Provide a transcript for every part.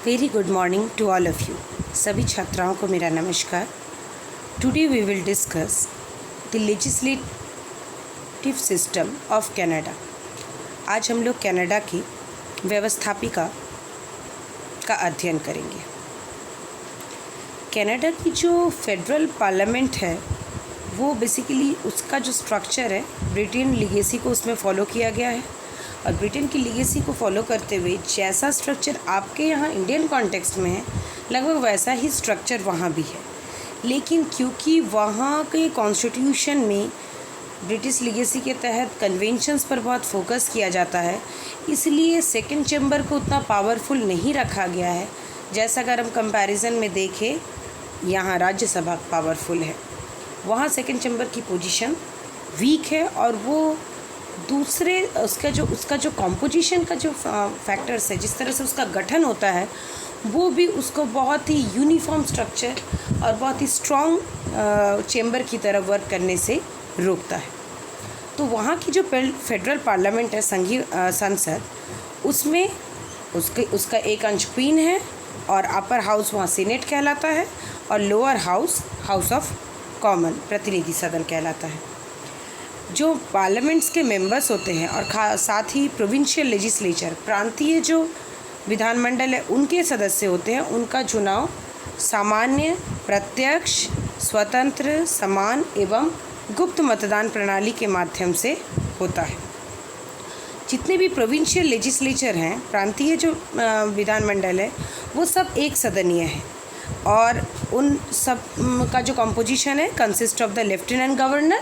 Very good morning to all of you. सभी छात्राओं को मेरा नमस्कार। Today we will discuss the legislative system of Canada. आज हम लोग कनाडा की व्यवस्थापिका का अध्ययन करेंगे। कनाडा की जो फेडरल पार्लियामेंट है वो बेसिकली उसका जो स्ट्रक्चर है ब्रिटेन लीगेसी को उसमें फॉलो किया गया है, और ब्रिटेन की लीगेसी को फॉलो करते हुए जैसा स्ट्रक्चर आपके यहाँ इंडियन कॉन्टेक्स्ट में है लगभग वैसा ही स्ट्रक्चर वहाँ भी है। लेकिन क्योंकि वहाँ के कॉन्स्टिट्यूशन में ब्रिटिश लीगेसी के तहत कन्वेंशंस पर बहुत फोकस किया जाता है, इसलिए सेकंड चैम्बर को उतना पावरफुल नहीं रखा गया है। जैसा अगर हम कंपैरिजन में देखें, यहाँ राज्यसभा पावरफुल है, वहाँ सेकंड चैम्बर की पोजीशन वीक है, और वो दूसरे उसका जो कॉम्पोजिशन का जो फैक्टर्स है, जिस तरह से उसका गठन होता है, वो भी उसको बहुत ही यूनिफॉर्म स्ट्रक्चर और बहुत ही स्ट्रॉन्ग चैम्बर की तरह वर्क करने से रोकता है। तो वहाँ की जो फेडरल पार्लियामेंट है, संघीय संसद, उसमें उसका एक अंश क्वीन है, और अपर हाउस वहाँ सीनेट कहलाता है, और lower house house of common प्रतिनिधि सदन कहलाता है। जो पार्लियामेंट्स के मेंबर्स होते हैं और साथ ही प्रोविंशियल लेजिस्लेचर, प्रांतीय जो विधानमंडल है, उनके सदस्य होते हैं, उनका चुनाव सामान्य, प्रत्यक्ष, स्वतंत्र, समान एवं गुप्त मतदान प्रणाली के माध्यम से होता है। जितने भी प्रोविंशियल लेजिस्लेचर हैं, प्रांतीय जो विधानमंडल है, वो सब एक सदनीय है, और उन सब का जो कंपोजिशन है consist of the lieutenant governor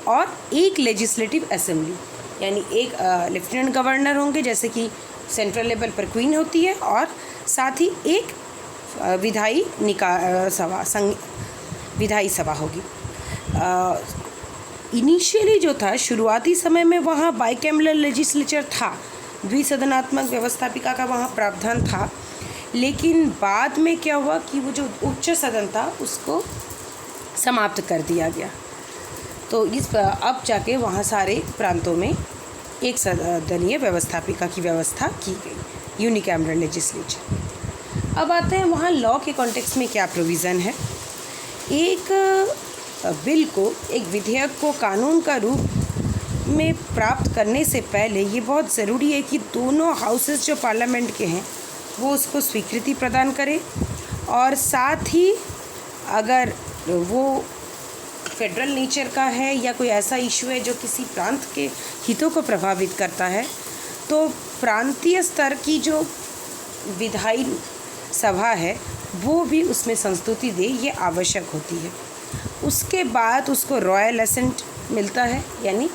और एक लेजिस्लेटिव असेंबली, यानी एक लेफ्टिनेंट गवर्नर होंगे, जैसे कि सेंट्रल लेवल पर क्वीन होती है, और साथ ही एक विधायी सभा होगी। इनिशियली जो था, शुरुआती समय में वहाँ बाइकैमरल लेजिस्लेचर था, द्विसदनात्मक व्यवस्थापिका का वहाँ प्रावधान था। लेकिन बाद में क्या हुआ कि वो जो उच्च सदन था उसको समाप्त कर दिया गया, तो अब जाके वहाँ सारे प्रांतों में एक सदनीय व्यवस्थापिका की व्यवस्था की गई, यूनिकैमरल लेजिस्लेचर। अब आते हैं वहाँ लॉ के कॉन्टेक्स्ट में क्या प्रोविज़न है। एक बिल को, एक विधेयक को कानून का रूप में प्राप्त करने से पहले ये बहुत ज़रूरी है कि दोनों हाउसेस जो पार्लियामेंट के हैं वो उसको स्वीकृति प्रदान करें, और साथ ही अगर वो फेडरल नेचर का है या कोई ऐसा इशू है जो किसी प्रांत के हितों को प्रभावित करता है, तो प्रांतीय स्तर की जो विधायी सभा है वो भी उसमें संस्तुति दे, ये आवश्यक होती है। उसके बाद उसको रॉयल एसेंट मिलता है, यानी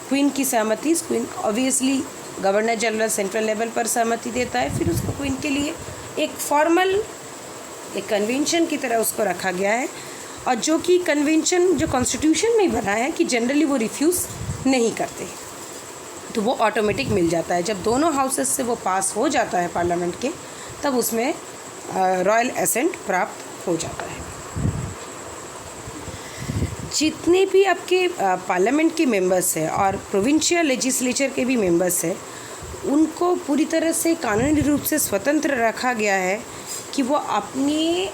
क्वीन की सहमति। Queen obviously governor general central level पर सहमति देता है, फिर उसको क्वीन के लिए एक फॉर्मल एक कन्वेंशन की तरह उसको रखा गया है, और जो कि कन्वेंशन जो कॉन्स्टिट्यूशन में बना है कि जनरली वो रिफ्यूज़ नहीं करते, तो वो ऑटोमेटिक मिल जाता है। जब दोनों हाउसेस से वो पास हो जाता है पार्लियामेंट के, तब उसमें रॉयल एसेंट प्राप्त हो जाता है। जितने भी आपके पार्लियामेंट के मेंबर्स हैं और प्रोविंशियल लेजिस्लेचर के भी मेंबर्स हैं, उनको पूरी तरह से कानूनी रूप से स्वतंत्र रखा गया है कि वो अपनी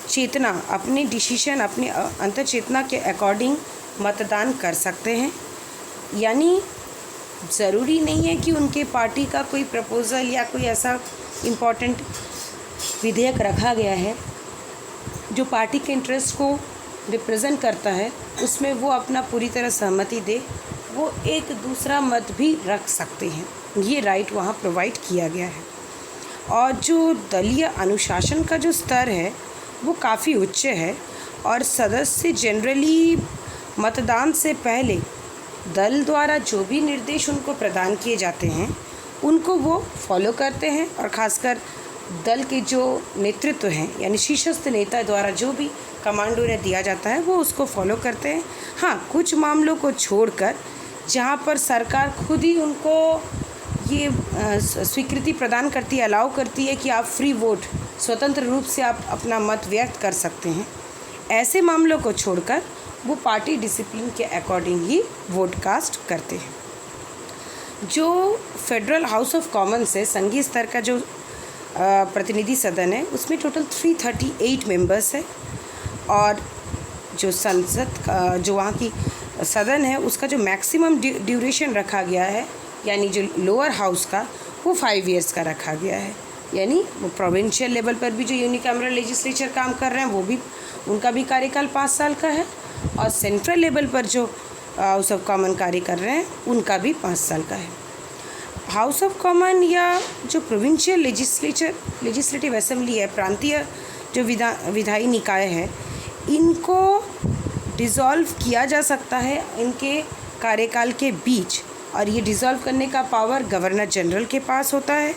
चेतना, अपने डिसीजन, अपने अंतर चेतना के अकॉर्डिंग मतदान कर सकते हैं। यानी ज़रूरी नहीं है कि उनके पार्टी का कोई प्रपोज़ल या कोई ऐसा इम्पोर्टेंट विधेयक रखा गया है जो पार्टी के इंटरेस्ट को रिप्रेजेंट करता है, उसमें वो अपना पूरी तरह सहमति दे, वो एक दूसरा मत भी रख सकते हैं। ये राइट वहाँ प्रोवाइड किया गया है। और जो दलीय अनुशासन का जो स्तर है वो काफ़ी उच्च है, और सदस्य जनरली मतदान से पहले दल द्वारा जो भी निर्देश उनको प्रदान किए जाते हैं उनको वो फॉलो करते हैं, और ख़ासकर दल के जो नेतृत्व हैं, यानी शीर्षस्थ नेता द्वारा जो भी कमांड उन्हें दिया जाता है वो उसको फॉलो करते हैं। हाँ, कुछ मामलों को छोड़कर जहाँ पर सरकार खुद ही उनको ये स्वीकृति प्रदान करती है, अलाउ करती है कि आप फ्री वोट, स्वतंत्र रूप से आप अपना मत व्यक्त कर सकते हैं, ऐसे मामलों को छोड़कर वो पार्टी डिसिप्लिन के अकॉर्डिंग ही वोट कास्ट करते हैं। जो फेडरल हाउस ऑफ कॉमन्स है, संघीय स्तर का जो प्रतिनिधि सदन है उसमें टोटल 338 मेंबर्स है, और जो संसद जो वहाँ की सदन है उसका जो मैक्सिमम ड्यूरेशन रखा गया है, यानी जो लोअर हाउस का, वो 5 इयर्स का रखा गया है। यानी प्रोविंशियल लेवल पर भी जो यूनिकैमरल लेजिस्लेचर काम कर रहे हैं वो भी, उनका भी कार्यकाल 5 साल का है, और सेंट्रल लेवल पर जो हाउस ऑफ कॉमन कार्य कर रहे हैं उनका भी 5 साल का है। हाउस ऑफ कॉमन या जो प्रोविंशियल लेजिस्लेटिव असेंबली है, प्रांतीय जो विधायी निकाय है, इनको डिज़ोल्व किया जा सकता है इनके कार्यकाल के बीच, और ये डिज़ोल्व करने का पावर गवर्नर जनरल के पास होता है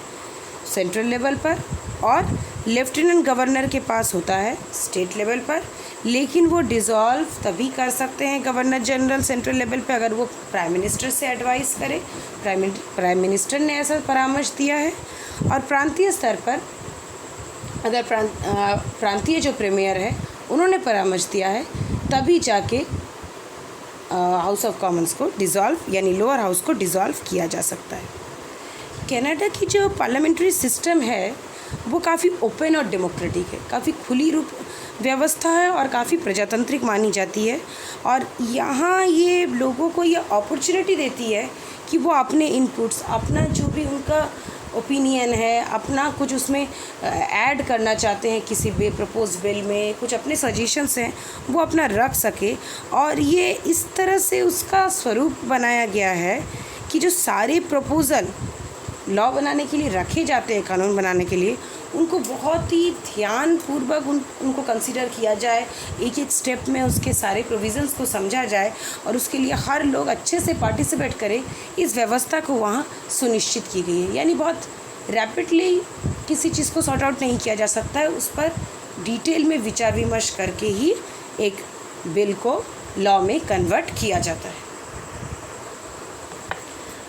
सेंट्रल लेवल पर, और लेफ्टिनेंट गवर्नर के पास होता है स्टेट लेवल पर। लेकिन वो डिज़ोल्व तभी कर सकते हैं गवर्नर जनरल सेंट्रल लेवल पे अगर वो प्राइम मिनिस्टर से एडवाइस करे। प्राइम मिनिस्टर ने ऐसा परामर्श दिया है। और प्रांतीय स्तर पर अगर प्रांतीय जो प्रीमियर है उन्होंने परामर्श दिया है, तभी जाके हाउस ऑफ कॉमन्स को डिज़ोल्व, यानी लोअर हाउस को डिज़ोल्व किया जा सकता है। कनाडा की जो पार्लियामेंट्री सिस्टम है वो काफ़ी ओपन और डेमोक्रेटिक है, काफ़ी खुली रूप व्यवस्था है और काफ़ी प्रजातांत्रिक मानी जाती है। और यहाँ ये लोगों को ये अपॉर्चुनिटी देती है कि वो अपने इनपुट्स, अपना जो भी उनका ओपिनियन है, अपना कुछ उसमें ऐड करना चाहते हैं किसी भी प्रपोज बिल में, कुछ अपने सजेशंस हैं वो अपना रख सके। और ये इस तरह से उसका स्वरूप बनाया गया है कि जो सारे प्रपोज़ल लॉ बनाने के लिए रखे जाते हैं, कानून बनाने के लिए, उनको बहुत ही ध्यानपूर्वक उनको कंसीडर किया जाए, एक एक स्टेप में उसके सारे प्रोविज़न्स को समझा जाए, और उसके लिए हर लोग अच्छे से पार्टिसिपेट करें, इस व्यवस्था को वहाँ सुनिश्चित की गई है। यानी बहुत रैपिडली किसी चीज़ को सॉर्ट आउट नहीं किया जा सकता है, उस पर डिटेल में विचार विमर्श करके ही एक बिल को लॉ में कन्वर्ट किया जाता है।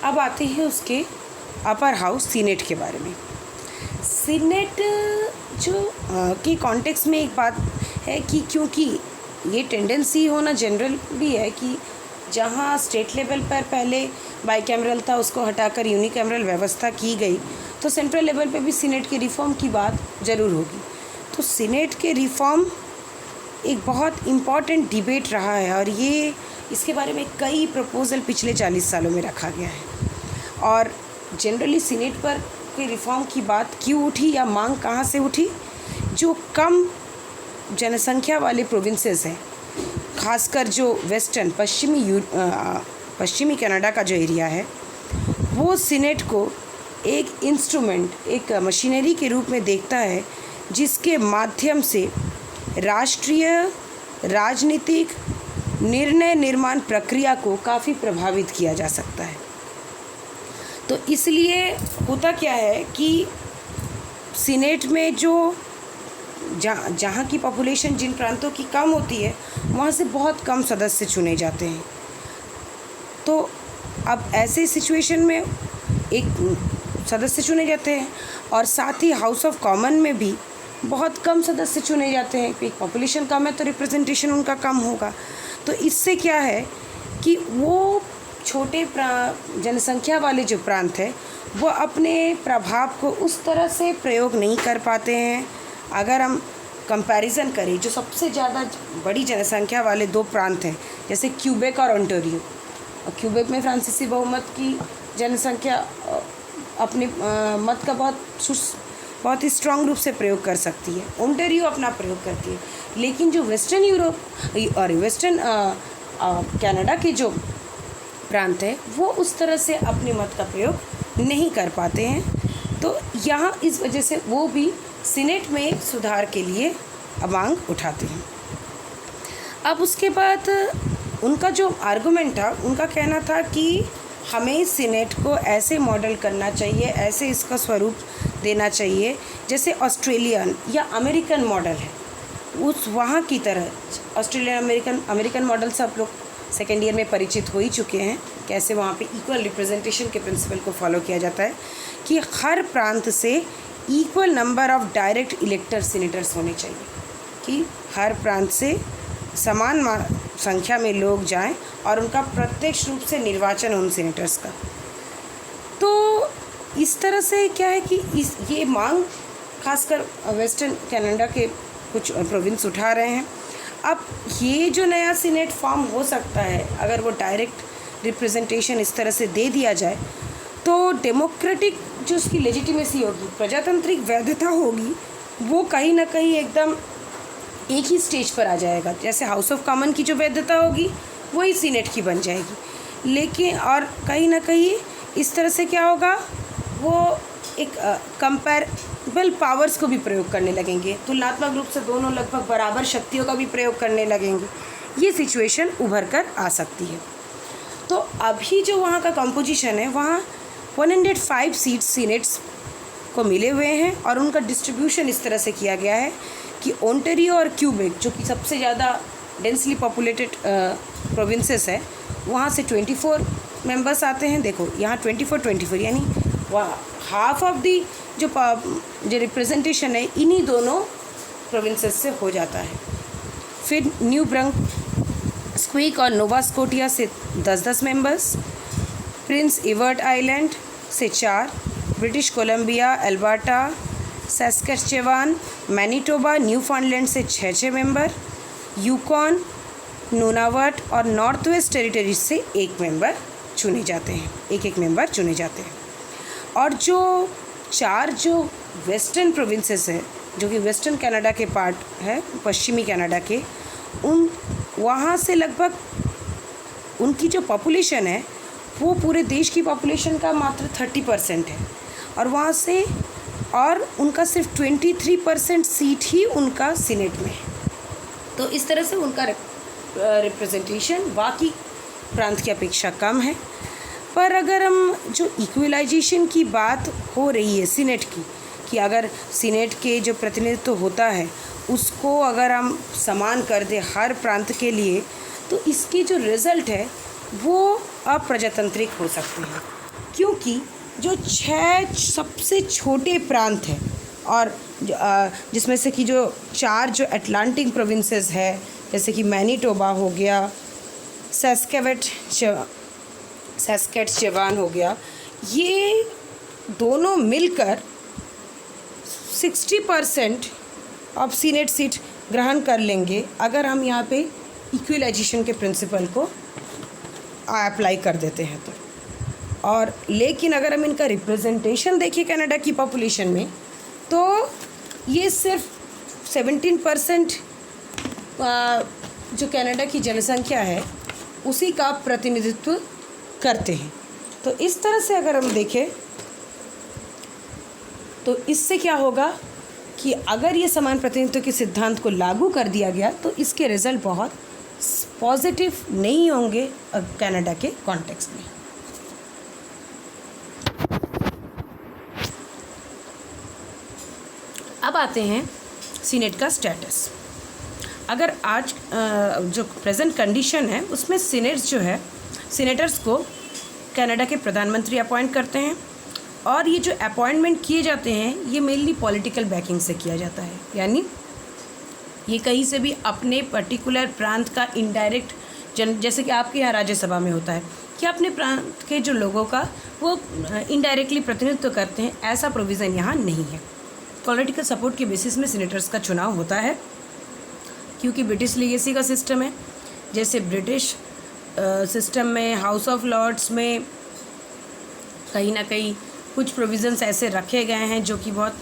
अब आते हैं उसके अपर हाउस सीनेट के बारे में। सीनेट जो के कॉन्टेक्स्ट में एक बात है कि क्योंकि ये टेंडेंसी होना जनरल भी है कि जहाँ स्टेट लेवल पर पहले बाईकैमरल था उसको हटाकर यूनिकैमरल व्यवस्था की गई, तो सेंट्रल लेवल पे भी सीनेट के रिफॉर्म की बात ज़रूर होगी। तो सीनेट के रिफॉर्म एक बहुत इम्पॉर्टेंट डिबेट रहा है, और ये इसके बारे में कई प्रपोज़ल पिछले 40 सालों में रखा गया है। और जनरली सीनेट पर कोई रिफॉर्म की बात क्यों उठी या मांग कहाँ से उठी? जो कम जनसंख्या वाले प्रोविंसेस हैं, खासकर जो वेस्टर्न पश्चिमी कनाडा का जो एरिया है, वो सीनेट को एक इंस्ट्रूमेंट, एक मशीनरी के रूप में देखता है जिसके माध्यम से राष्ट्रीय राजनीतिक निर्णय निर्माण प्रक्रिया को काफ़ी प्रभावित किया जा सकता है। तो इसलिए होता क्या है कि सीनेट में जो जहाँ की पॉपुलेशन जिन प्रांतों की कम होती है वहाँ से बहुत कम सदस्य चुने जाते हैं। तो अब ऐसे सिचुएशन में एक सदस्य चुने जाते हैं, और साथ ही हाउस ऑफ कॉमन में भी बहुत कम सदस्य चुने जाते हैं। एक पॉपुलेशन कम है तो रिप्रेजेंटेशन उनका कम होगा। तो इससे क्या है कि वो छोटे जनसंख्या वाले जो प्रांत हैं वो अपने प्रभाव को उस तरह से प्रयोग नहीं कर पाते हैं। अगर हम कंपैरिजन करें, जो सबसे ज़्यादा बड़ी जनसंख्या वाले 2 प्रांत हैं, जैसे क्यूबेक और ओंटारियो, और क्यूबेक में फ्रांसीसी बहुमत की जनसंख्या अपने मत का बहुत ही स्ट्रांग रूप से प्रयोग कर सकती है। ओंटारियो अपना प्रयोग करती है, लेकिन जो वेस्टर्न यूरोप और वेस्टर्न कनाडा के जो प्रांत है वो उस तरह से अपने मत का प्रयोग नहीं कर पाते हैं। तो यहाँ इस वजह से वो भी सीनेट में सुधार के लिए मांग उठाते हैं। अब उसके बाद उनका जो आर्गुमेंट था, उनका कहना था कि हमें सीनेट को ऐसे मॉडल करना चाहिए, ऐसे इसका स्वरूप देना चाहिए जैसे ऑस्ट्रेलियन या अमेरिकन मॉडल है, उस वहाँ की तरह। ऑस्ट्रेलियन अमेरिकन मॉडल से आप लोग सेकेंड ईयर में परिचित हो ही चुके हैं, कैसे वहाँ पे इक्वल रिप्रेजेंटेशन के प्रिंसिपल को फॉलो किया जाता है कि हर प्रांत से equal number of direct इलेक्टर senators होने चाहिए, कि हर प्रांत से समान संख्या में लोग जाएं और उनका प्रत्यक्ष रूप से निर्वाचन उन सीनेटर्स का। तो इस तरह से क्या है कि ये मांग खासकर वेस्टर्न कनाडा के कुछ प्रोविंस उठा रहे हैं। अब ये जो नया सीनेट फॉर्म हो सकता है, अगर वो डायरेक्ट रिप्रेजेंटेशन इस तरह से दे दिया जाए तो डेमोक्रेटिक जो उसकी लेजिटिमेसी होगी, प्रजातांत्रिक वैधता होगी, वो कहीं ना कहीं एकदम एक ही स्टेज पर आ जाएगा। जैसे हाउस ऑफ कॉमन की जो वैधता होगी वही सीनेट की बन जाएगी। लेकिन और कहीं ना कहीं इस तरह से क्या होगा, वो एक कंपैरेबल पावर्स को भी प्रयोग करने लगेंगे, तुलनात्मक रूप से दोनों लगभग बराबर शक्तियों का भी प्रयोग करने लगेंगे। ये सिचुएशन उभर कर आ सकती है। तो अभी जो वहाँ का कंपोजिशन है, वहाँ 105 सीट्स सीनेट्स को मिले हुए हैं और उनका डिस्ट्रीब्यूशन इस तरह से किया गया है कि ओंटारियो और क्यूबेक, जो कि सबसे ज़्यादा डेंसली पॉपुलेटेड प्रोविंसेस है, वहाँ से 24 मेंबर्स आते हैं। देखो यहाँ 24 यानी वहाँ हाफ ऑफ दी जो रिप्रेजेंटेशन है इन्हीं दोनों प्रोविंसेस से हो जाता है। फिर न्यू ब्रंसविक और नोवा स्कोटिया से 10-10 मेंबर्स, प्रिंस एडवर्ड आइलैंड से 4, British Columbia, Alberta, Saskatchewan, Manitoba, Newfoundland से 6-6 मेंबर, यूकॉन, नूनावट और नॉर्थ वेस्ट टेरिटरी से 1 मेंबर चुने जाते हैं, एक मेंबर चुने जाते हैं। और जो 4 जो वेस्टर्न प्रोविंसेस हैं, जो कि वेस्टर्न कनाडा के पार्ट है, पश्चिमी कनाडा के, उन वहाँ से लगभग उनकी जो पॉपुलेशन है वो पूरे देश की पॉपुलेशन का मात्र 30% है, और वहाँ से और उनका सिर्फ 23% सीट ही उनका सीनेट में है। तो इस तरह से उनका रिप्रेजेंटेशन बाकी प्रांत की अपेक्षा कम है। पर अगर हम जो इक्वलाइजेशन की बात हो रही है सीनेट की, कि अगर सीनेट के जो प्रतिनिधित्व होता है उसको अगर हम समान कर दें हर प्रांत के लिए, तो इसकी जो रिज़ल्ट है वो अप्रजातांत्रिक हो सकते हैं। क्योंकि जो 6 सबसे छोटे प्रांत हैं और जिसमें से कि जो 4 जो अटलांटिक प्रोविंसेस है, जैसे कि मैनिटोबा हो गया, सैस्कैचेवान हो गया, ये दोनों मिलकर 60% ऑफ सीनेट सीट ग्रहण कर लेंगे अगर हम यहाँ पे इक्वलाइजेशन के प्रिंसिपल को अप्लाई कर देते हैं तो। और लेकिन अगर हम इनका रिप्रेजेंटेशन देखें कनाडा की पॉपुलेशन में, तो ये सिर्फ 17% जो कनाडा की जनसंख्या है उसी का प्रतिनिधित्व करते हैं। तो इस तरह से अगर हम देखें तो इससे क्या होगा कि अगर ये समान प्रतिनिधित्व के सिद्धांत को लागू कर दिया गया तो इसके रिज़ल्ट बहुत पॉजिटिव नहीं होंगे कनाडा के कॉन्टेक्स्ट में। अब आते हैं सीनेट का स्टेटस। अगर आज जो प्रेजेंट कंडीशन है उसमें सीनेटर्स को कनाडा के प्रधानमंत्री अपॉइंट करते हैं, और ये जो अपॉइंटमेंट किए जाते हैं ये मेनली पॉलिटिकल बैकिंग से किया जाता है। यानी ये कहीं से भी अपने पर्टिकुलर प्रांत का इनडायरेक्ट जैसे कि आपके यहाँ राज्यसभा में होता है कि अपने प्रांत के जो लोगों का वो इनडायरेक्टली प्रतिनिधित्व करते हैं, ऐसा प्रोविज़न यहाँ नहीं है। पॉलिटिकल सपोर्ट के बेसिस में सीनेटर्स का चुनाव होता है, क्योंकि ब्रिटिश लीगेसी का सिस्टम है। जैसे ब्रिटिश सिस्टम में हाउस ऑफ लॉर्ड्स में कहीं ना कहीं कुछ प्रोविज़न्स ऐसे रखे गए हैं जो कि बहुत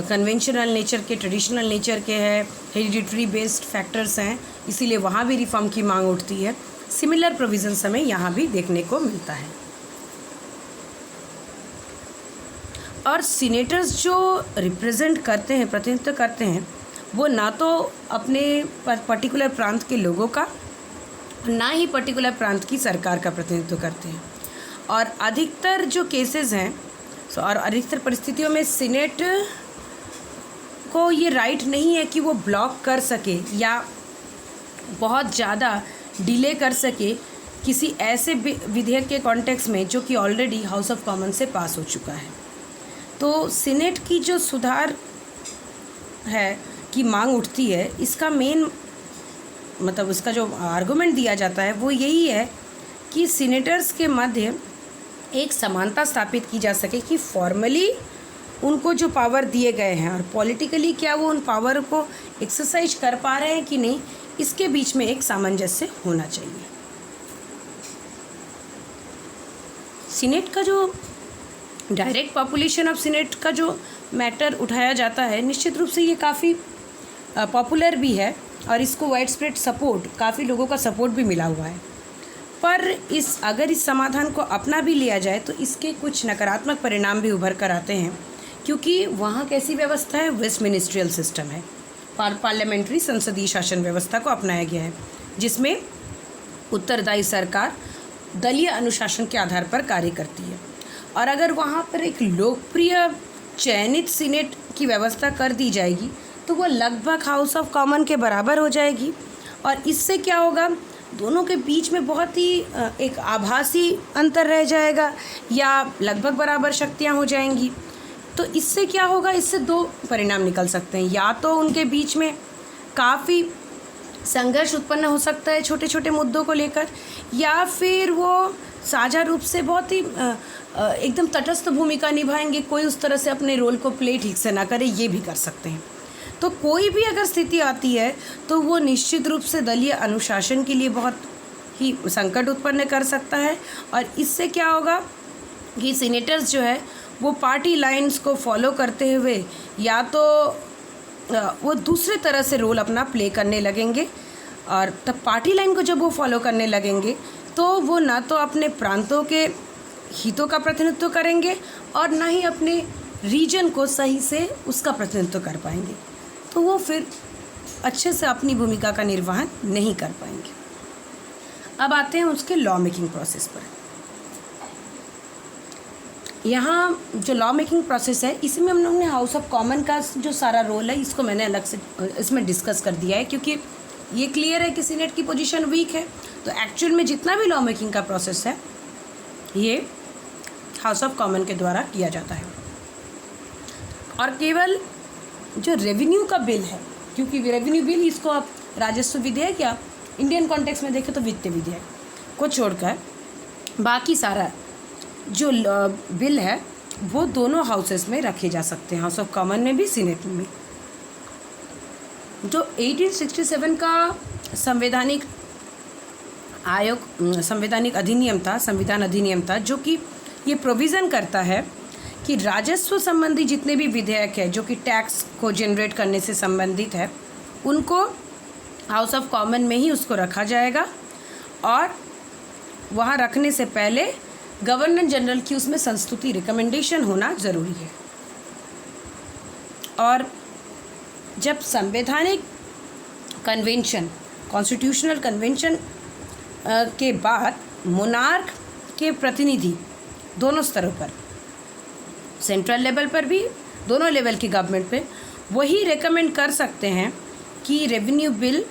कन्वेंशनल नेचर के, ट्रेडिशनल नेचर के हैं, हेरिडिटरी बेस्ड फैक्टर्स हैं, इसीलिए वहाँ भी रिफॉर्म की मांग उठती है। सिमिलर प्रोविज़न्स हमें यहाँ भी देखने को मिलता है। और सीनेटर्स जो रिप्रेजेंट करते हैं, प्रतिनिधित्व करते हैं, वो ना तो अपने पर्टिकुलर प्रांत के लोगों का, ना ही पर्टिकुलर प्रांत की सरकार का प्रतिनिधित्व करते हैं। और अधिकतर जो केसेस हैं और अधिकतर परिस्थितियों में सीनेट को ये राइट नहीं है कि वो ब्लॉक कर सके या बहुत ज़्यादा डिले कर सके किसी ऐसे विधेयक के कॉन्टेक्स्ट में जो कि ऑलरेडी हाउस ऑफ कॉमन से पास हो चुका है। तो सीनेट की जो सुधार है की मांग उठती है, इसका मेन मतलब उसका जो आर्गुमेंट दिया जाता है वो यही है कि सीनेटर्स के मध्य एक समानता स्थापित की जा सके कि फॉर्मली उनको जो पावर दिए गए हैं और पॉलिटिकली क्या वो उन पावर को एक्सरसाइज कर पा रहे हैं कि नहीं, इसके बीच में एक सामंजस्य होना चाहिए। सीनेट का जो डायरेक्ट पॉपुलेशन ऑफ सीनेट का जो मैटर उठाया जाता है, निश्चित रूप से ये काफ़ी पॉपुलर भी है और इसको वाइड स्प्रेड सपोर्ट, काफ़ी लोगों का सपोर्ट भी मिला हुआ है। पर अगर इस समाधान को अपना भी लिया जाए तो इसके कुछ नकारात्मक परिणाम भी उभर कर आते हैं, क्योंकि वहाँ कैसी व्यवस्था है, वेस्ट मिनिस्ट्रियल सिस्टम है, पार्लियामेंट्री संसदीय शासन व्यवस्था को अपनाया गया है, जिसमें उत्तरदायी सरकार दलीय अनुशासन के आधार पर कार्य करती है। और अगर वहाँ पर एक लोकप्रिय चयनित सीनेट की व्यवस्था कर दी जाएगी तो वो लगभग हाउस ऑफ कॉमन के बराबर हो जाएगी, और इससे क्या होगा, दोनों के बीच में बहुत ही एक आभासी अंतर रह जाएगा या लगभग बराबर शक्तियाँ हो जाएंगी। तो इससे क्या होगा, इससे दो परिणाम निकल सकते हैं। या तो उनके बीच में काफ़ी संघर्ष उत्पन्न हो सकता है छोटे छोटे मुद्दों को लेकर, या फिर वो साझा रूप से बहुत ही एकदम तटस्थ भूमिका निभाएंगे, कोई उस तरह से अपने रोल को प्ले ठीक से ना करे, ये भी कर सकते हैं। तो कोई भी अगर स्थिति आती है तो वो निश्चित रूप से दलीय अनुशासन के लिए बहुत ही संकट उत्पन्न कर सकता है, और इससे क्या होगा कि सीनेटर्स जो है वो पार्टी लाइंस को फॉलो करते हुए या तो वो दूसरे तरह से रोल अपना प्ले करने लगेंगे, और तब पार्टी लाइन को जब वो फॉलो करने लगेंगे तो वो ना तो अपने प्रांतों के हितों का प्रतिनिधित्व करेंगे और ना ही अपने रीजन को सही से उसका प्रतिनिधित्व कर पाएंगे, तो वो फिर अच्छे से अपनी भूमिका का निर्वहन नहीं कर पाएंगे। अब आते हैं उसके लॉ मेकिंग प्रोसेस पर। यहाँ जो लॉ मेकिंग प्रोसेस है, इसमें हम लोग ने हाउस ऑफ कॉमन का जो सारा रोल है इसको मैंने अलग से इसमें डिस्कस कर दिया है, क्योंकि ये क्लियर है कि सीनेट की पोजीशन वीक है। तो एक्चुअल में जितना भी लॉ मेकिंग का प्रोसेस है ये हाउस ऑफ कॉमन के द्वारा किया जाता है, और केवल जो रेवेन्यू का बिल है, क्योंकि रेवेन्यू बिल इसको आप राजस्व विधेयक या इंडियन कॉन्टेक्स्ट में देखें तो वित्त विधेयक को छोड़कर बाकी सारा जो बिल है वो दोनों हाउसेस में रखे जा सकते हैं, हाउस ऑफ कॉमन में भी सीनेट में भी। जो 1867 का संवैधानिक अधिनियम था, संविधान अधिनियम था, जो कि ये प्रोविज़न करता है कि राजस्व संबंधी जितने भी विधेयक है जो कि टैक्स को जनरेट करने से संबंधित है, उनको हाउस ऑफ कॉमन में ही उसको रखा जाएगा, और वहाँ रखने से पहले गवर्नर जनरल की उसमें संस्तुति रिकमेंडेशन होना ज़रूरी है। और जब संवैधानिक कन्वेंशन, कॉन्स्टिट्यूशनल कन्वेंशन के बाद मोनार्क के प्रतिनिधि दोनों स्तरों पर, सेंट्रल लेवल पर भी, दोनों लेवल की गवर्नमेंट पे वही रेकमेंड कर सकते हैं कि revenue bill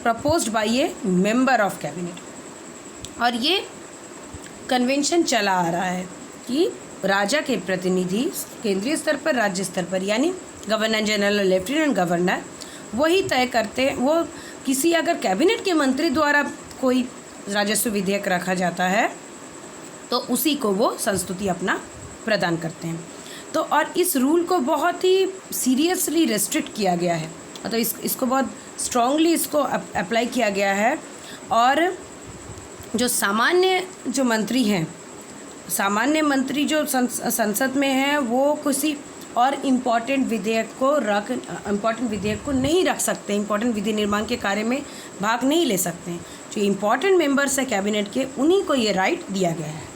proposed by A member of cabinet. और ये कन्वेंशन चला आ रहा है कि राजा के प्रतिनिधि केंद्रीय स्तर पर, राज्य स्तर पर, यानी गवर्नर जनरल और लेफ्टिनेंट गवर्नर वही तय करते हैं। वो किसी अगर कैबिनेट के मंत्री द्वारा कोई राजस्व विधेयक रखा जाता है तो उसी को वो संस्तुति अपना प्रदान करते हैं। तो और इस रूल को बहुत ही सीरियसली रेस्ट्रिक्ट किया गया है, तो इसको बहुत स्ट्रांगली इसको अप्लाई किया गया है। और जो सामान्य जो मंत्री हैं, सामान्य मंत्री जो संसद में हैं, वो किसी और इम्पॉर्टेंट विधेयक को नहीं रख सकते, इम्पॉर्टेंट विधि निर्माण के कार्य में भाग नहीं ले सकते हैं। जो इम्पॉर्टेंट मेंबर्स हैं कैबिनेट के, उन्हीं को ये राइट दिया गया है।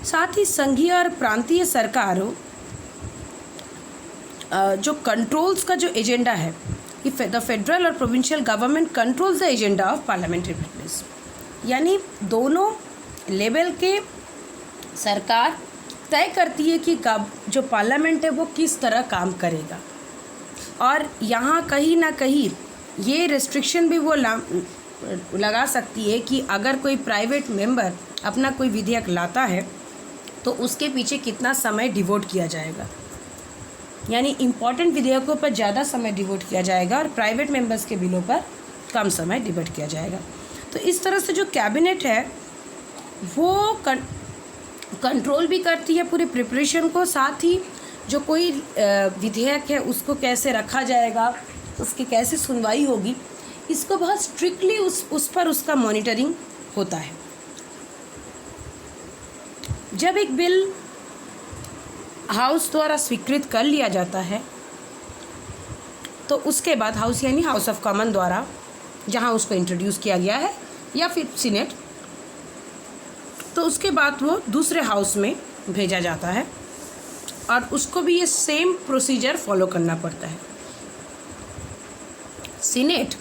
साथ ही संघीय और प्रांतीय सरकारों जो कंट्रोल्स का जो एजेंडा है, द फेडरल और provincial government controls the agenda of parliamentary business, यानी दोनों लेवल के सरकार तय करती है कि जो पार्लियामेंट है वो किस तरह काम करेगा। और यहाँ कहीं ना कहीं ये रेस्ट्रिक्शन भी वो लगा सकती है कि अगर कोई प्राइवेट मेंबर अपना कोई विधेयक लाता है तो उसके पीछे कितना समय डिवोट किया जाएगा, यानी इम्पॉर्टेंट विधेयकों पर ज़्यादा समय डिवोट किया जाएगा और प्राइवेट मेंबर्स के बिलों पर कम समय डिवोट किया जाएगा। तो इस तरह से जो कैबिनेट है वो कंट्रोल भी करती है पूरे प्रिपरेशन को, साथ ही जो कोई विधेयक है उसको कैसे रखा जाएगा, उसकी कैसे सुनवाई होगी, इसको बहुत स्ट्रिक्टली उस पर उसका मॉनिटरिंग होता है। जब एक बिल हाउस द्वारा स्वीकृत कर लिया जाता है तो उसके बाद हाउस यानी हाउस ऑफ कॉमन द्वारा जहां उसको इंट्रोड्यूस किया गया है या फिर सीनेट, तो उसके बाद वो दूसरे हाउस में भेजा जाता है और उसको भी ये सेम प्रोसीजर फॉलो करना पड़ता है। सीनेट,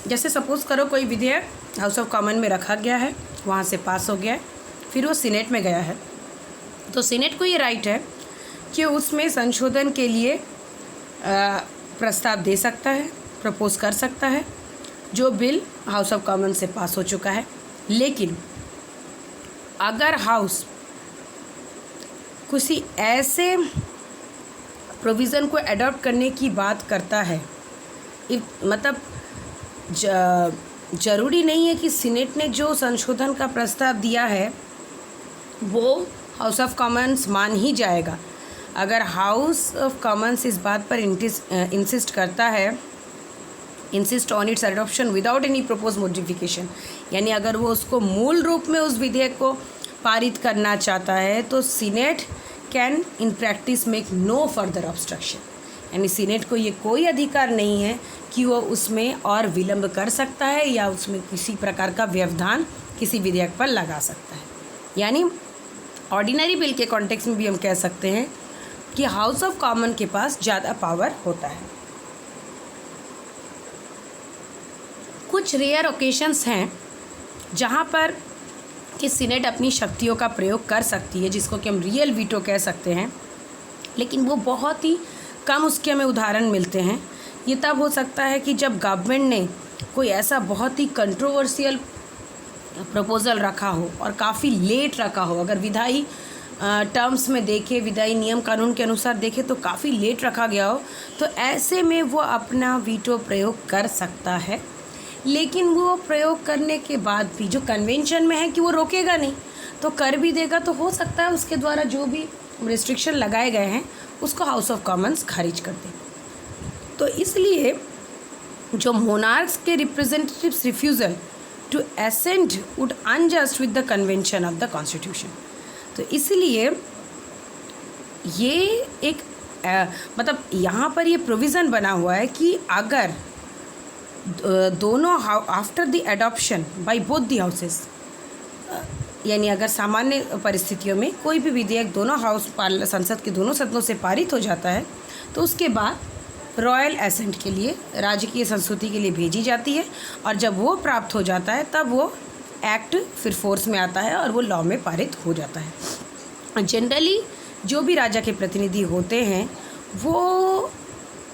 जैसे सपोज़ करो कोई विधेयक हाउस ऑफ कॉमन में रखा गया है, वहाँ से पास हो गया है, फिर वो सीनेट में गया है, तो सीनेट को ये राइट है कि उसमें संशोधन के लिए प्रस्ताव दे सकता है, प्रपोज कर सकता है जो बिल हाउस ऑफ कॉमन से पास हो चुका है। लेकिन अगर हाउस किसी ऐसे प्रोविज़न को अडॉप्ट करने की बात करता है, मतलब ज़रूरी नहीं है कि सीनेट ने जो संशोधन का प्रस्ताव दिया है वो हाउस ऑफ कॉमन्स मान ही जाएगा। अगर हाउस ऑफ कॉमन्स इस बात पर इंसिस्ट करता है, insist on it's adoption without any propose modification, यानी अगर वो उसको मूल रूप में उस विधेयक को पारित करना चाहता है, तो senate can in practice make no further obstruction, यानी सीनेट को ये कोई अधिकार नहीं है कि वो उसमें और विलंब कर सकता है या उसमें किसी प्रकार का व्यवधान किसी विधेयक पर लगा सकता है। यानी ऑर्डिनरी बिल के कॉन्टेक्स्ट में भी हम कह सकते हैं कि हाउस ऑफ कॉमन के पास ज़्यादा पावर होता है। कुछ रेयर ओकेशंस हैं जहाँ पर कि सीनेट अपनी शक्तियों का प्रयोग कर सकती है, जिसको कि हम रियल वीटो कह सकते हैं, लेकिन वो बहुत ही कम उसके हमें उदाहरण मिलते हैं। ये तब हो सकता है कि जब गवर्नमेंट ने कोई ऐसा बहुत ही कंट्रोवर्शियल प्रपोज़ल रखा हो और काफ़ी लेट रखा हो। अगर विधायी टर्म्स में देखें, विधायी नियम कानून के अनुसार देखें तो काफ़ी लेट रखा गया हो, तो ऐसे में वो अपना वीटो प्रयोग कर सकता है। लेकिन वो प्रयोग करने के बाद भी जो कन्वेंशन में है कि वो रोकेगा नहीं, तो कर भी देगा, तो हो सकता है उसके द्वारा जो भी रिस्ट्रिक्शन लगाए गए हैं उसको हाउस ऑफ कॉमन्स खारिज कर दे। तो इसलिए जो मोनार्क्स के representatives refusal to assent would unjust with the convention of the constitution, तो इसलिए ये एक मतलब यहाँ पर ये प्रोविज़न बना हुआ है कि अगर दोनों after the adoption by both the houses, यानी अगर सामान्य परिस्थितियों में कोई भी विधेयक दोनों संसद के दोनों सदनों से पारित हो जाता है, तो उसके बाद रॉयल एसेंट के लिए, राजकीय संस्तुति के लिए भेजी जाती है, और जब वो प्राप्त हो जाता है तब वो एक्ट फिर फोर्स में आता है और वो लॉ में पारित हो जाता है। जनरली जो भी राजा के प्रतिनिधि होते हैं वो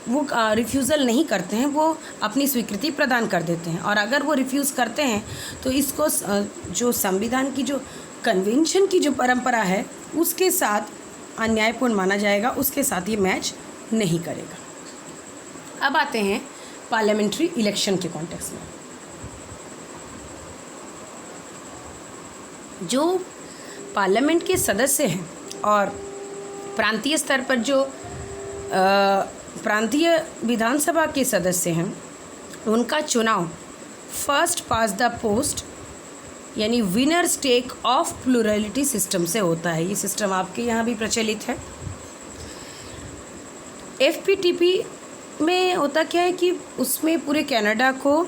रिफ्यूज़ल नहीं करते हैं, वो अपनी स्वीकृति प्रदान कर देते हैं। और अगर वो रिफ्यूज़ करते हैं तो इसको जो संविधान की जो कन्वेंशन की जो परंपरा है उसके साथ अन्यायपूर्ण माना जाएगा, उसके साथ ये मैच नहीं करेगा। अब आते हैं पार्लियामेंट्री इलेक्शन के कॉन्टेक्स्ट में। जो पार्लियामेंट के सदस्य हैं और प्रांतीय स्तर पर जो प्रांतीय विधानसभा के सदस्य हैं, उनका चुनाव फर्स्ट पास द पोस्ट यानी winners take of plurality system से होता है। ये सिस्टम आपके यहाँ भी प्रचलित है। एफपीटीपी में होता क्या है कि उसमें पूरे कनाडा को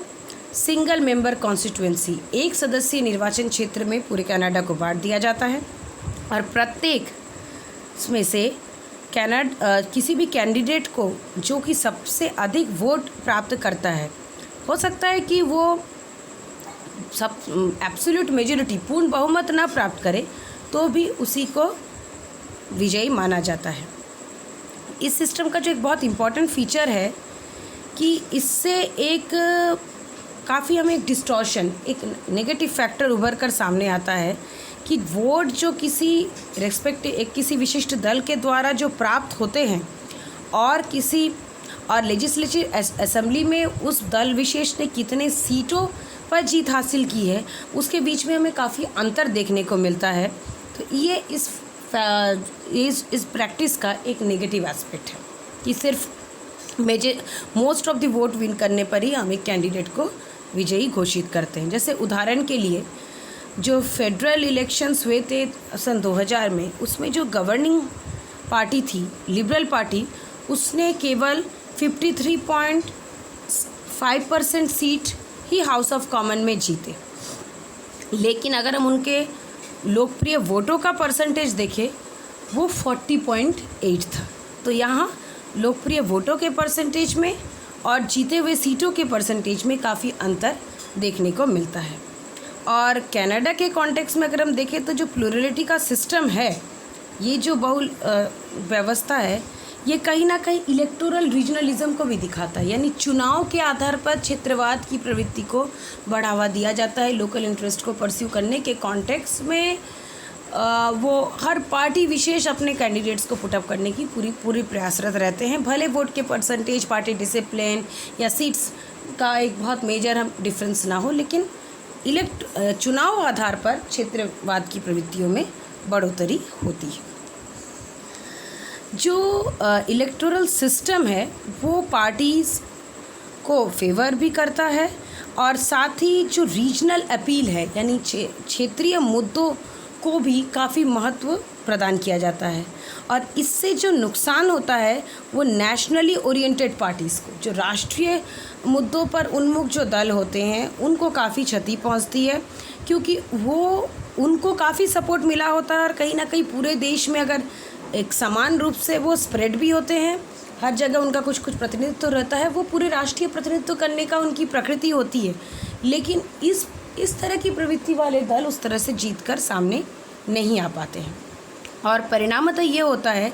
सिंगल मेंबर कॉन्स्टिट्यूएंसी, एक सदस्यीय निर्वाचन क्षेत्र में पूरे कनाडा को बांट दिया जाता है, और प्रत्येक इसमें से किसी भी कैंडिडेट को जो कि सबसे अधिक वोट प्राप्त करता है, हो सकता है कि वो सब एब्सोल्यूट मेजॉरिटी पूर्ण बहुमत ना प्राप्त करे तो भी उसी को विजयी माना जाता है। इस सिस्टम का जो एक बहुत इम्पॉर्टेंट फीचर है कि इससे एक काफ़ी हमें एक डिस्टॉर्शन, एक नेगेटिव फैक्टर उभर कर सामने आता है कि वोट जो किसी विशिष्ट दल के द्वारा जो प्राप्त होते हैं और लेजिस्लेटिव असेंबली में उस दल विशेष ने कितने सीटों पर जीत हासिल की है, उसके बीच में हमें काफ़ी अंतर देखने को मिलता है। तो ये इस प्रैक्टिस का एक नेगेटिव एस्पेक्ट है कि सिर्फ most of the vote win करने पर ही हम एक कैंडिडेट को विजयी घोषित करते हैं। जैसे उदाहरण के लिए जो फेडरल इलेक्शंस हुए थे सन 2000 में, उसमें जो गवर्निंग पार्टी थी लिबरल पार्टी, उसने केवल 53.5% seat he house of common में जीते। लेकिन अगर हम उनके लोकप्रिय वोटों का परसेंटेज देखें वो 40.8 था। तो यहाँ लोकप्रिय वोटों के परसेंटेज में और जीते हुए सीटों के परसेंटेज में काफ़ी अंतर देखने को मिलता है। और कनाडा के कॉन्टेक्स्ट में अगर हम देखें तो जो प्लूरलिटी का सिस्टम है, ये जो बहुल व्यवस्था है, ये कहीं ना कहीं इलेक्टोरल रीजनलिज्म को भी दिखाता है। यानी चुनाव के आधार पर क्षेत्रवाद की प्रवृत्ति को बढ़ावा दिया जाता है। लोकल इंटरेस्ट को परस्यू करने के कॉन्टेक्स्ट में वो हर पार्टी विशेष अपने कैंडिडेट्स को पुटअप करने की पूरी प्रयासरत रहते हैं। भले वोट के परसेंटेज, पार्टी डिसिप्लिन या सीट्स का एक बहुत मेजर हम डिफरेंस ना हो, लेकिन चुनाव आधार पर क्षेत्रवाद की प्रवृत्तियों में बढ़ोतरी होती है। जो इलेक्टोरल सिस्टम है वो पार्टीज़ को फेवर भी करता है और साथ ही जो रीजनल अपील है यानी क्षेत्रीय मुद्दों को भी काफ़ी महत्व प्रदान किया जाता है। और इससे जो नुकसान होता है वो नेशनली ओरिएंटेड पार्टीज़ को, जो राष्ट्रीय मुद्दों पर उन्मुख जो दल होते हैं, उनको काफ़ी क्षति पहुंचती है, क्योंकि वो उनको काफ़ी सपोर्ट मिला होता है और कहीं ना कहीं पूरे देश में अगर एक समान रूप से वो स्प्रेड भी होते हैं, हर जगह उनका कुछ प्रतिनिधित्व रहता है, वो पूरे राष्ट्रीय प्रतिनिधित्व करने का उनकी प्रकृति होती है। लेकिन इस तरह की प्रवृत्ति वाले दल उस तरह से जीत कर सामने नहीं आ पाते हैं और परिणामतः ये होता है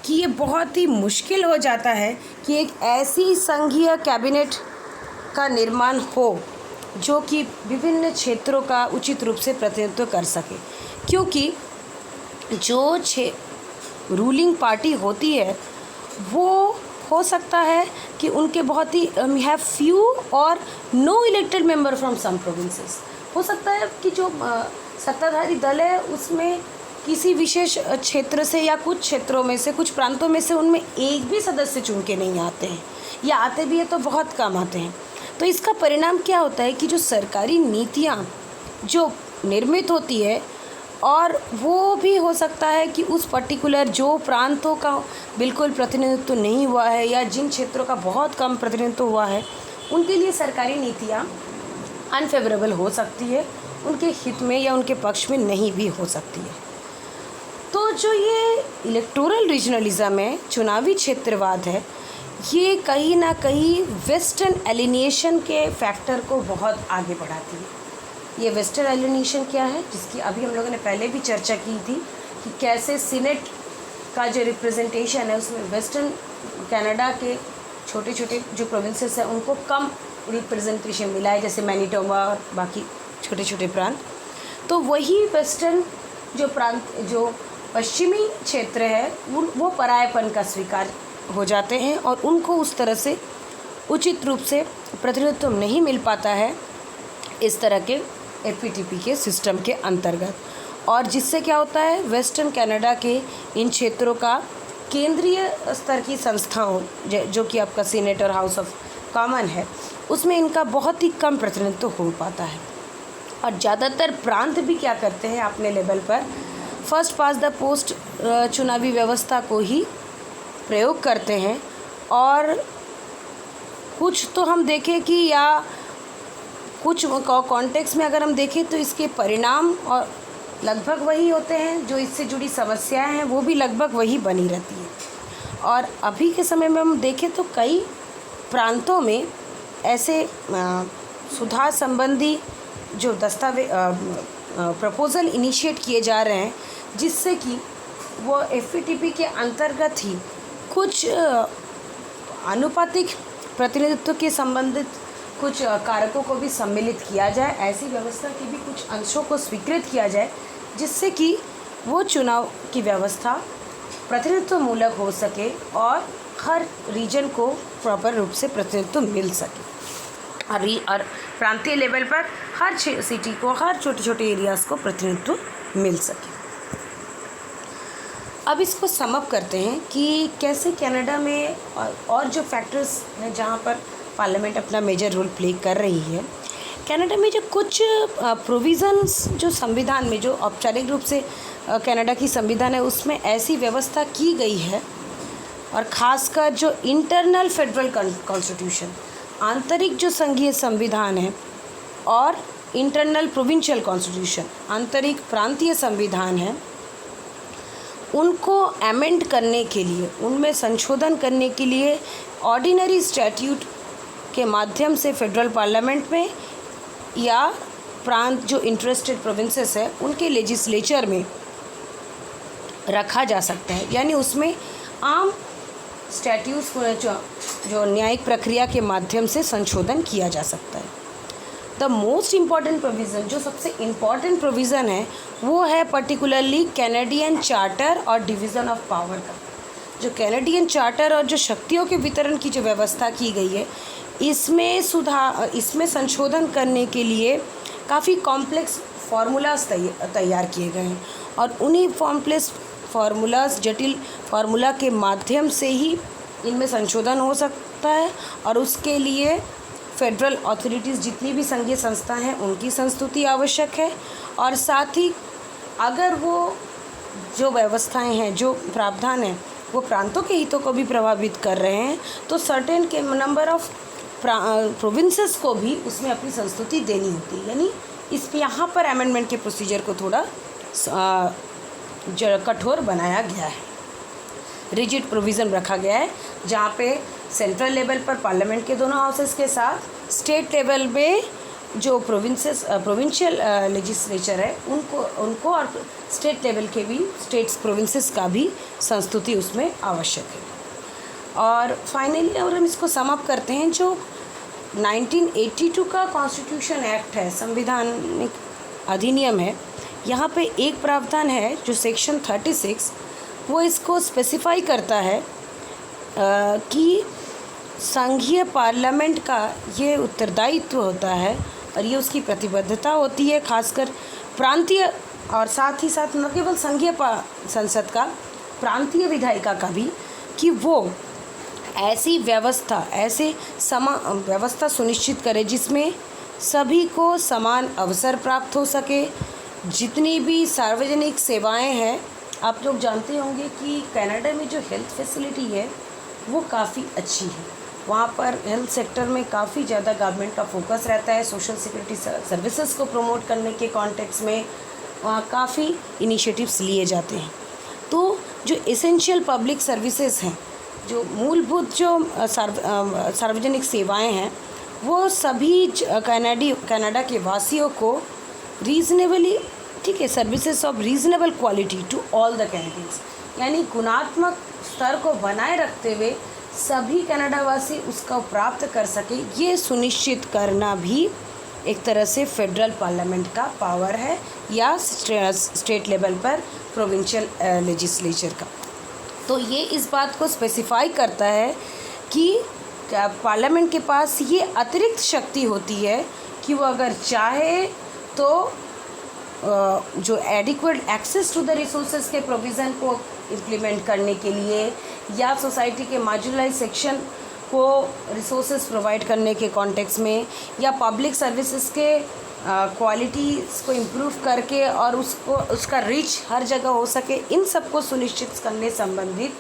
कि ये बहुत ही मुश्किल हो जाता है कि एक ऐसी संघीय कैबिनेट का निर्माण हो जो कि विभिन्न क्षेत्रों का उचित रूप से प्रतिनिधित्व कर सके, क्योंकि जो रूलिंग पार्टी होती है वो हो सकता है कि उनके बहुत ही हैव फ्यू और no elected member from some provinces. हो सकता है कि जो सत्ताधारी दल है उसमें किसी विशेष क्षेत्र से या कुछ क्षेत्रों में से, कुछ प्रांतों में से उनमें एक भी सदस्य चुन के नहीं आते हैं, या आते भी है तो बहुत कम आते हैं। तो इसका परिणाम क्या होता है कि जो सरकारी नीतियाँ जो निर्मित होती है, और वो भी हो सकता है कि उस पर्टिकुलर जो प्रांतों का बिल्कुल प्रतिनिधित्व नहीं हुआ है या जिन क्षेत्रों का बहुत कम प्रतिनिधित्व हुआ है, उनके लिए सरकारी नीतियाँ अनफेवरेबल हो सकती है, उनके हित में या उनके पक्ष में नहीं भी हो सकती है। तो जो ये इलेक्टोरल रीजनलिज्म है, चुनावी क्षेत्रवाद है, ये कहीं ना कहीं वेस्टर्न एलिनेशन के फैक्टर को बहुत आगे बढ़ाती है। ये वेस्टर्न एलिनेशन क्या है, जिसकी अभी हम लोगों ने पहले भी चर्चा की थी कि कैसे सीनेट का जो रिप्रेजेंटेशन है उसमें वेस्टर्न कनाडा के छोटे छोटे जो प्रोविंसेस हैं उनको कम रिप्रेजेंटेशन मिला है, जैसे मैनिटोबा और बाकी छोटे छोटे प्रांत। तो वही वेस्टर्न जो प्रांत, जो पश्चिमी क्षेत्र है, वो परायपन का स्वीकार हो जाते हैं और उनको उस तरह से उचित रूप से प्रतिनिधित्व नहीं मिल पाता है इस तरह के एफपीटीपी के सिस्टम के अंतर्गत। और जिससे क्या होता है, वेस्टर्न कनाडा के इन क्षेत्रों का केंद्रीय स्तर की संस्थाओं जो कि आपका सीनेट और हाउस ऑफ कॉमन है, उसमें इनका बहुत ही कम प्रतिनिधित्व हो पाता है। और ज़्यादातर प्रांत भी क्या करते हैं अपने लेवल पर फर्स्ट पास द पोस्ट चुनावी व्यवस्था को ही प्रयोग करते हैं। और कुछ तो हम देखें कि या कुछ कॉन्टेक्स्ट में अगर हम देखें तो इसके परिणाम और लगभग वही होते हैं, जो इससे जुड़ी समस्याएं हैं वो भी लगभग वही बनी रहती है। और अभी के समय में हम देखें तो कई प्रांतों में ऐसे सुधार संबंधी जो प्रपोज़ल इनिशिएट किए जा रहे हैं, जिससे कि वो एफपीटीपी के अंतर्गत ही कुछ आनुपातिक प्रतिनिधित्व के संबंधित कुछ कारकों को भी सम्मिलित किया जाए, ऐसी व्यवस्था के भी कुछ अंशों को स्वीकृत किया जाए, जिससे कि वो चुनाव की व्यवस्था प्रतिनिधित्व मूलक हो सके और हर रीजन को प्रॉपर रूप से प्रतिनिधित्व मिल सके और प्रांतीय लेवल पर हर सिटी को, हर छोटे छोटे एरियाज़ को प्रतिनिधित्व मिल सके। अब इसको सम अप करते हैं कि कैसे कनाडा में और जो फैक्टर्स हैं जहाँ पर पार्लियामेंट अपना मेजर रोल प्ले कर रही है। कनाडा में जो कुछ प्रोविज़न्स जो संविधान में, जो औपचारिक रूप से कनाडा की संविधान है, उसमें ऐसी व्यवस्था की गई है, और ख़ासकर जो इंटरनल फेडरल कॉन्स्टिट्यूशन, आंतरिक जो संघीय संविधान है, और इंटरनल प्रोविंशियल कॉन्स्टिट्यूशन, आंतरिक प्रांतीय संविधान है, उनको अमेंड करने के लिए, उनमें संशोधन करने के लिए ऑर्डिनरी स्टैट्यूट के माध्यम से फेडरल पार्लियामेंट में या प्रांत जो इंटरेस्टेड प्रोविंसेस है उनके लेजिस्लेचर में रखा जा सकता है। यानी उसमें आम स्टैट्यूट्स को जो न्यायिक प्रक्रिया के माध्यम से संशोधन किया जा सकता है। द मोस्ट इम्पॉर्टेंट प्रोविज़न, जो सबसे इम्पॉर्टेंट प्रोविज़न है, वो है पर्टिकुलरली कैनेडियन चार्टर और डिवीज़न ऑफ पावर का। जो कैनेडियन चार्टर और जो शक्तियों के वितरण की जो व्यवस्था की गई है, इसमें संशोधन करने के लिए काफ़ी कॉम्प्लेक्स फार्मूलाज तैयार किए गए हैं, और उन्हीं कॉम्प्लेक्स फार्मूलाज, जटिल फार्मूला के माध्यम से ही इनमें संशोधन हो सकता है। और उसके लिए फेडरल अथॉरिटीज़, जितनी भी संघीय संस्था हैं, उनकी संस्तुति आवश्यक है। और साथ ही अगर वो जो व्यवस्थाएं हैं, जो प्रावधान हैं, वो प्रांतों के हितों को भी प्रभावित कर रहे हैं, तो सर्टेन के नंबर ऑफ प्रोविंसेस को भी उसमें अपनी संस्तुति देनी होती है। यानी यहाँ पर अमेंडमेंट के प्रोसीजर को थोड़ा कठोर बनाया गया है, रिजिड प्रोविज़न रखा गया है, जहाँ पे सेंट्रल लेवल पर पार्लियामेंट के दोनों हाउसेस के साथ स्टेट लेवल में जो प्रोविंशियल लेजिस्लेचर है उनको और स्टेट लेवल के भी स्टेट्स प्रोविंसेस का भी संस्तुति उसमें आवश्यक है। और फाइनली अगर हम इसको सम अप करते हैं, जो 1982 का कॉन्स्टिट्यूशन एक्ट है, संविधानिक अधिनियम है, यहाँ पे एक प्रावधान है जो सेक्शन 36, वो इसको स्पेसिफाई करता है कि संघीय पार्लियामेंट का ये उत्तरदायित्व होता है और ये उसकी प्रतिबद्धता होती है, खासकर प्रांतीय, और साथ ही साथ न केवल संघीय संसद का, प्रांतीय विधायिका का भी, कि वो ऐसी व्यवस्था सुनिश्चित करे जिसमें सभी को समान अवसर प्राप्त हो सके। जितनी भी सार्वजनिक सेवाएं हैं, आप लोग जानते होंगे कि कनाडा में जो हेल्थ फैसिलिटी है वो काफ़ी अच्छी है। वहाँ पर हेल्थ सेक्टर में काफ़ी ज़्यादा गवर्नमेंट का फोकस रहता है। सोशल सिक्योरिटी सर्विसेज को प्रमोट करने के कॉन्टेक्स्ट में वहाँ काफ़ी इनिशिएटिव्स लिए जाते हैं। तो जो एसेंशियल पब्लिक सर्विसेज हैं, जो मूलभूत जो सार्वजनिक सेवाएं हैं, वो सभी कनाडा के वासियों को रीज़नेबली, ठीक है, services of reasonable quality to all the Canadians, यानी गुणात्मक स्तर को बनाए रखते हुए सभी कनाडावासी उसका प्राप्त कर सके, ये सुनिश्चित करना भी एक तरह से फेडरल पार्लियामेंट का पावर है, या स्टेट लेवल पर प्रोविंशियल लेजिस्लेचर का। तो ये इस बात को स्पेसिफाई करता है कि पार्लियामेंट के पास ये अतिरिक्त शक्ति होती है कि वो अगर चाहे तो जो adequate access to the resources के प्रोविज़न को इम्प्लीमेंट करने के लिए, या सोसाइटी के मार्जिनलाइज सेक्शन को रिसोर्सेज प्रोवाइड करने के कॉन्टेक्स्ट में, या पब्लिक सर्विसेज के क्वालिटीज़ को इम्प्रूव करके और उसका रीच हर जगह हो सके, इन सब को सुनिश्चित करने संबंधित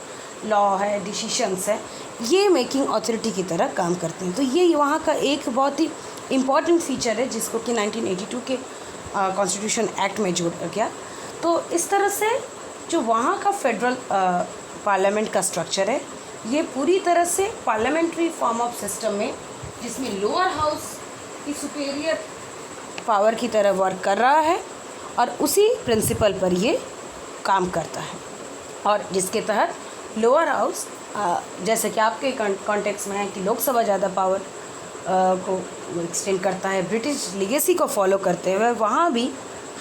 लॉ है, डिसीशंस है, ये मेकिंग अथॉरिटी की तरह काम करते हैं। तो ये वहाँ का एक बहुत ही इम्पॉर्टेंट फीचर है जिसको कि 1982 के कॉन्स्टिट्यूशन एक्ट में जोड़ा गया। तो इस तरह से जो वहाँ का फेडरल पार्लियामेंट का स्ट्रक्चर है, ये पूरी तरह से पार्लियामेंट्री फॉर्म ऑफ सिस्टम में, जिसमें लोअर हाउस की सुपीरियर पावर की तरह वर्क कर रहा है, और उसी प्रिंसिपल पर ये काम करता है, और जिसके तहत लोअर हाउस, जैसे कि आपके कॉन्टेक्स्ट में है कि लोकसभा ज़्यादा पावर को एक्सटेंड करता है, ब्रिटिश लीगेसी को फॉलो करते हुए वहाँ भी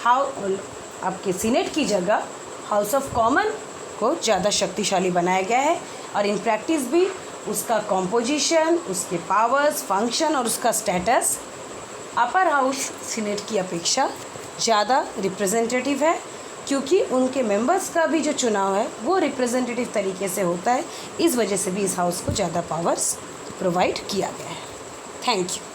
आपके सीनेट की जगह हाउस ऑफ कॉमन को ज़्यादा शक्तिशाली बनाया गया है, और इन प्रैक्टिस भी उसका कॉम्पोजिशन, उसके पावर्स, फंक्शन और उसका स्टेटस अपर हाउस सीनेट की अपेक्षा ज़्यादा रिप्रेजेंटेटिव है, क्योंकि उनके मेंबर्स का भी जो चुनाव है वो रिप्रेजेंटेटिव तरीके से होता है, इस वजह से भी इस हाउस को ज़्यादा पावर्स प्रोवाइड किया गया है। Thank you.